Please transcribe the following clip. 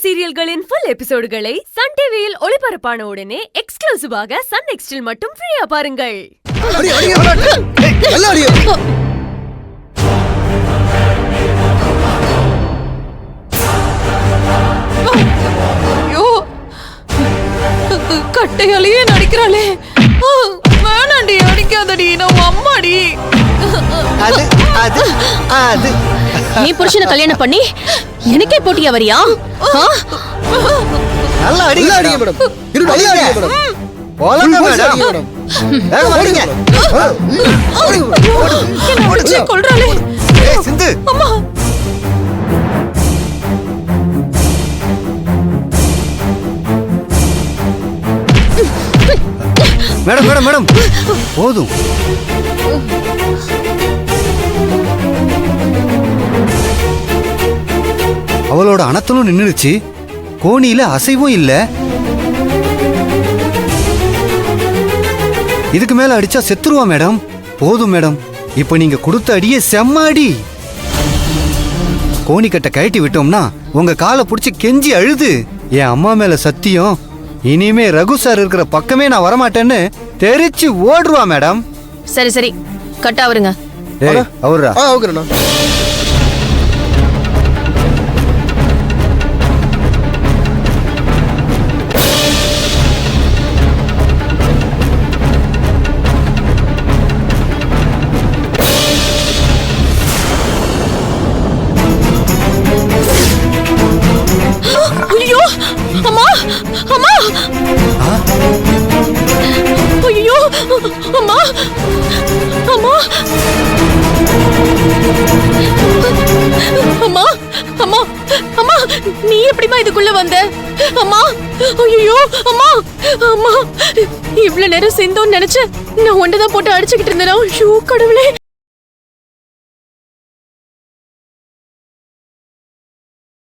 சீரியல்களின் full எபிசோடுகளை Sun டிவியில் ஒளிபரப்பான உடனே எக்ஸ்க்ளூசிவாக சன் நெக்ஸ்டில் மட்டும் ஃப்ரீயா பாருங்கள். கட்டையாலேயே நடிக்கிறாளே, வேணாண்டி, அடிக்காதடி, நான் அம்மாடி. நீ புருஷனை கல்யாணம் பண்ணி எனக்கே போட்டியா வரியா? நல்லா அடிங்க மேடம். நல்லா அடிங்க மேடம். போலங்க மேடம். ஓடுங்க. ஓடுச்சு கொல்றாளே. ஏய் சிந்து. அம்மா. மேடம் மேடம் மேடம் போதும். அவளோட அனத்தலும் நின்னுடுச்சு, கோணியில அசைவும் இல்ல. இதுக்கு மேல அடிச்சா செத்துருவா மேடம். போதும் மேடம், இப்ப நீங்க கொடுத்த அடியே செம்ம அடி. கோணி கட்ட கழட்டி விட்டோம்னா உங்க காலை புடிச்சு கெஞ்சி அழுது, என் அம்மா மேல சத்தியம், இனிமே ரகு சார் இருக்கிற பக்கமே நான் வரமாட்டேன்னு தெரிச்சு ஓடுவா மேடம். சரி சரி, கட்டா வருங்க. அவரா? ஐயோ அம்மா, அம்மா, ஐயோ அம்மா, அம்மா, அம்மா, அம்மா, அம்மா, நீ எப்படிமா இதுக்குள்ள வந்த? அம்மா, ஐயோ அம்மா, அம்மா, இவ்வளவு நேரம் சிந்தோன்னு நினைச்சு நான் ஒண்டதான் போட்டு அடிச்சுக்கிட்டு இருந்தேன். ஐயோ கடவுளே.